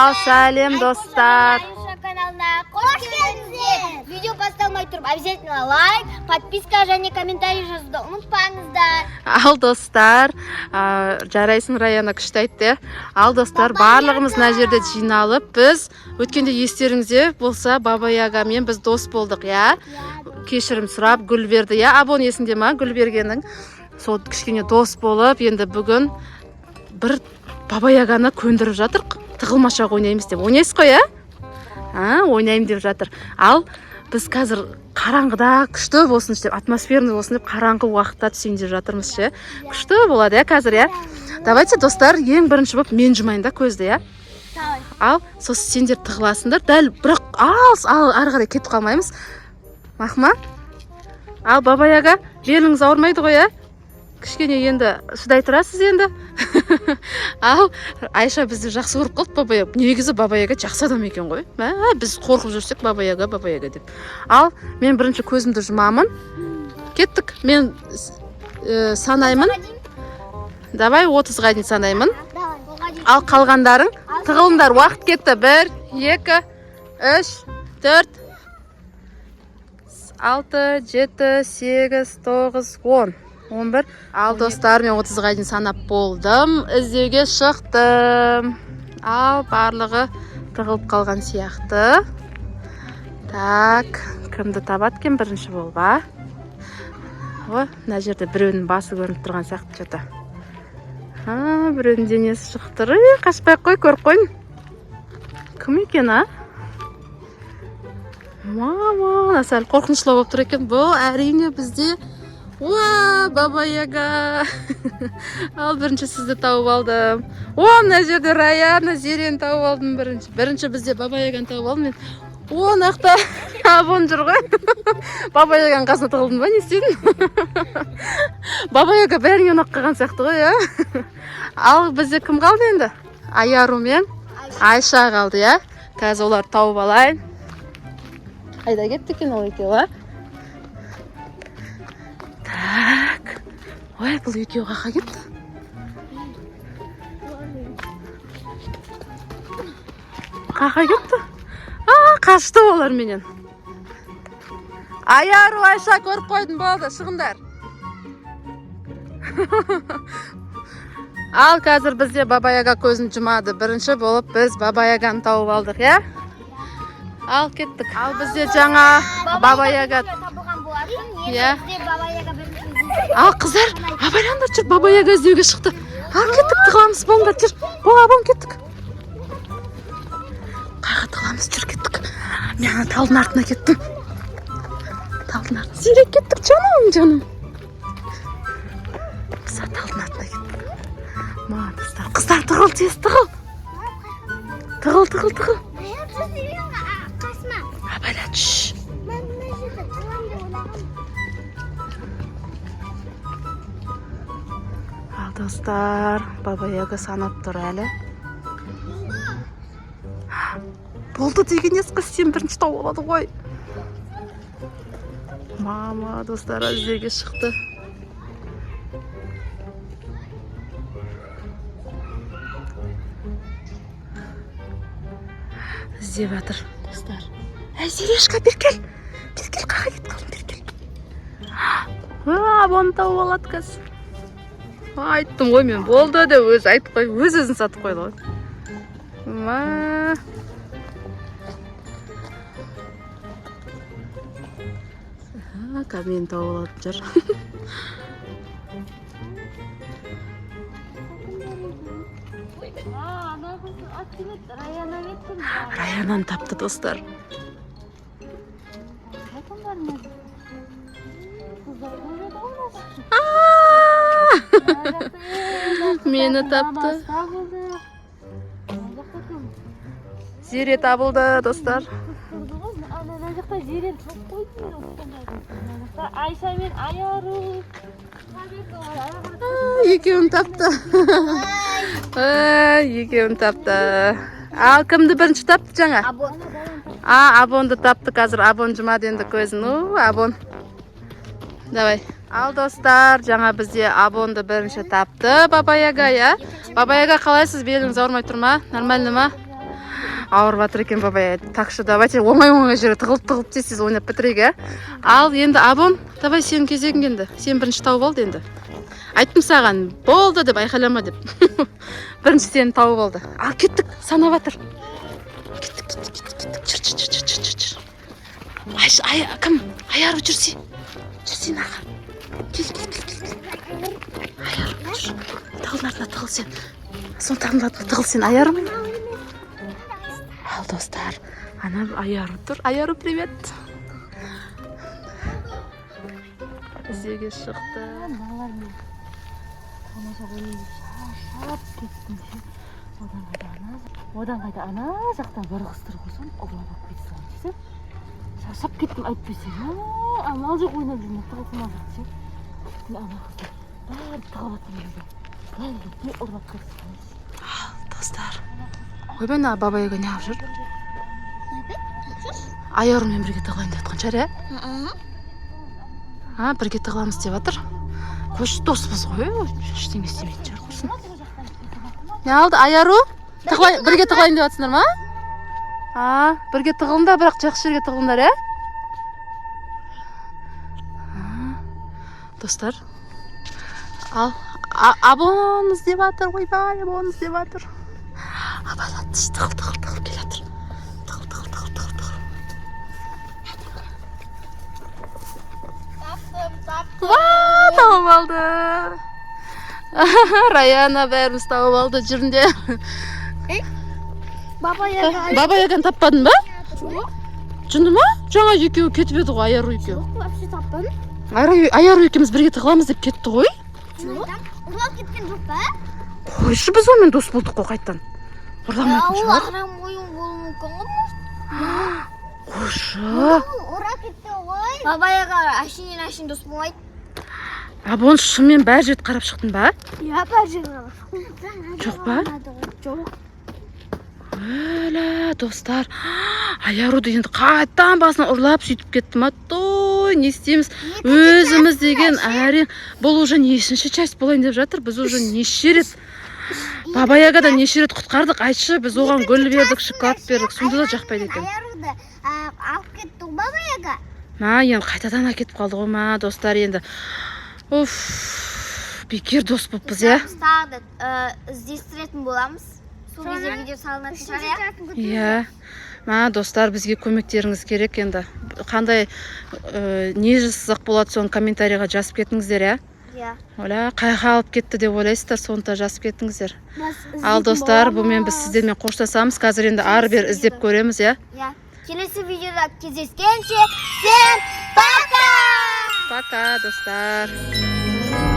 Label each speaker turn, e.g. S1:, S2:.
S1: Ал сәлем достар.
S2: Каналына қош келдіңіздер. Видео басталмай тұрып, обязательно лайк, подписка және комментарий жазуды ұмытпаңыздар.
S1: Ал достар, жарайсың Раяна күшті айтты. Ал достар, барлығымыз мына жерде жиналып, біз өткенде естеріңізде болса Баба Ягамен біз дос болдық, я? Кешірім сұрап, гүл берді, я? Абон есіңде ма гүл бергенің? Сол кішкене дос болып, енді бүгін бір Баба Яганы көндіріп жатыр. Тығылмаша ойнаймыз деп. Ойнайсыз қой, я? Ойнайым деп жатыр. Ал біз қазір қараңғыда күшті болсын деп, атмосферный болсын деп, қараңғы уақытта түсейін деп жатырмыз ше. Күшті болады, я, қазір, я? Давайте, достар, ең бірінші болып мен жұмайын да көзді, я? Ал, сосын сендер тығыласыңдар, дәл, бірақ ал ары қарай кетіп қалмаймыз. Махма? Ал, Баба Яга, беліңіз ауырмайды ғой, я? Кішкене енді шыдай тұрасыз енді. Ал Айша бізді жақсы көріп қалды Баба Яга. Негізі Баба Яга жақсы адам екен ғой. Біз қорқып жүрсек Баба Яга деп. Ал мен бірінші көзімді жұмамын. Кеттік. Мен санаймын. Давай 30-ға дейін санаймын. Ал қалғандарың тығылыңдар. Уақыт кетті. 1, 2, 3, 4, 6, 7, 8, 9, 10. 11. Ал достар, мен 30-ға дейін санап болдым. Іздеуге шықтым. Ал барлығы тығылып қалған сияқты. Так, кімді табады екен бірінші болып, а? Мына жерде біреудің басы көрініп тұрған сияқты жота. Біреудің денесі шықты. Қашпай қой, көріп қойын. Кім екен, а? Мама, сәл қорқынышлы болып тұр екен. Бұл әрине бізде Баба Яга. Ал бірінші сізді тауып алдым. Мына жерде Раяна, Зерені тауып алдым бірінші. Бірінші бізде Баба Яганы тауып алдым мен. Нақта Абон жүр ғой. Баба Яганың қасына тығылдың ба, не істедің? Баба Яга бәріңе ұнап қалған сияқты ғой, я? Ал бізде кім қалды енді? Аяру мен Айша қалды, я? Қазір олар тауып алайын. Қайда кетті екен ол екеуі, а? Так. Бұл екеу қақа кетті. Қақа кетті. Қашты олар менен. Аяру, Айша көріп қойдың болды, шығындар. Ал қазір бізде Баба Яга көзін жұмады. Бірінші болып біз Баба Яганы тауып алдық, я? Ал кеттік. Ал бізде жаңа Баба Яга. Ал қыздар, абайлаңдар жүр, Баба Яга іздеуге шықты. Ал кеттік, тығыламыз, болыңдар жүр. Абон кеттік. Қайға тығыламыз, жүр кеттік. Мен талдың артына кеттім. Талдың артына. Зерек кеттік, жаным. Қыздар талдың артына кеттік. Қыздар тығыл, тез тығыл. Тығыл. Абайла, жүш. Достар, Баба Яга санап тұр әлі. Болды деген ескі, сен бірінші тауып алады ғой. Мама, достар, іздеуге шықты. Іздеп жатыр, достар. Зерешка, бер кел. Қаға кет қалдың, бер кел. Абон тауып алады кәз. Айттым ғой мен, болды деп өзі айтып қой, өзін сатып қойды ғой. Кәмен тауып алады жүр. Раянаны тапты, достар. Мені тапты. Зере табылды, достар.
S2: Айша мен Аяру.
S1: Екеуін тапты. Екеуін тапты. Ал кімді бірінші тапты жаңа? Абонды тапты қазір. Абон жұмады енді көзін. Абон. Давай. Ал достар, жаңа бізде Абонды бірінші тапты Баба Яга, я? Баба Яга, қалайсыз? Беліңіз ауырмай тұр ма? Нормально ма? ауырып жатыр екен бабай. Так что давайте оңай жерге тығылып тез ойнап бітірейік, ә? Ал енді Абон, давай сенің кезегің енді. Сен бірінші тауып алды енді. Айттым саған, болды деп айқайлама деп. Бірінші сені тауып алды. Ал кеттік, санап жатыр. Кеттік. Кім? Аяру жүрсе. Жүрсен аға. Кел. Аяру жүр. Тығылдың артына тығыл сен. Соның тағының артына тығыл сен. Аяру ма? Ал достар, ана Аяру тұр. Аяру, привет. Іздеуге шықты.
S3: Одан қайда ана жақтан бір қыстыр қойсам, ұрлап алып кетсем десе. Шаршап кеттім айтпесе. Амал жоқ ойнап жүрмін, тығылсам жақсы. Ана қыздар бәрі тығылып жатыр. Қалай ұрлап кетсем.
S1: Ал достар. Ойбай, ана бабайға не алып жүр? Аярумен бірге тығылайын деп жатқан шығар, ә? Бірге тығыламыз деп жатыр. Қош доспыз ғой, ештеңе істемейтін шығар құрсын. Не алды, Аяру? Бірге тығылайын деп жатсыңдар ма? Бірге тығылыңдар, бірақ жақсы жерге тығылыңдар, ә? Достар. Ал, Абон іздеп жатыр, ойбай, Абон іздеп жатыр. Абайлат, тығыл кел жатыр. Тығыл. Тауып алды. Раяна бәріміз тауып алды жүрінде. Баба-яганы таппадың ба? Жүнді ма? Жаңа екеуі кетіп еді ғой, Аяру екеуі.
S2: Вообще таппадым.
S1: Аяру екеуміз бірге тығыламыз деп кетті ғой.
S2: Ұрлап кеткен жоқ па?
S1: Қойшы, біз онымен дос болдық қой қайттан. Ұрламайтын
S2: Ол
S1: шығар.
S2: арам ойын болуы мүмкін ғой.
S1: Қойшы.
S2: Ұра кетті ғой. Бабаяға ашин дос болмайды.
S1: Абон шынымен бәр жерді қарап шықтың ба?
S2: Я бәр жерге
S1: Жоқ па?
S2: Жоқ.
S1: Өлі, достар. Аяруды енді қайттан басына ұрлап сөйтіп кетті ма? Той, не істейміз? Өзіміз деген әрең. Бұл уже нешінші часть болайын деп жатыр. Біз уже неше рет Баба-яға да неше рет құтқардық. Айтшы, біз оған гүл бердік, шоколад бердік. Сонда да жақпайды екен.
S2: Аяруды алып кетті Баба-яға.
S1: Енді қайтадан әкетіп қалды ғой ма, достар енді. Бекер дос болыппыз, ә?
S2: Біз тағы да іздестіретін боламыз. Сол кезде видео салынатын шығар,
S1: иә? Достар, бізге көмектеріңіз керек енді. Қандай не жасасақ болады, соны комментарийға жазып кетіңіздер, ә?
S2: Иә.
S1: Қайға алып кетті деп ойлайсыздар, соны да жазып кетіңіздер. Ал достар, бұмен біз сіздермен қоштасамыз. Қазір енді ары-бері іздеп көреміз, ә?
S2: Иә. Келесі видеода кездескенше, всем пока!
S1: Пока, достар.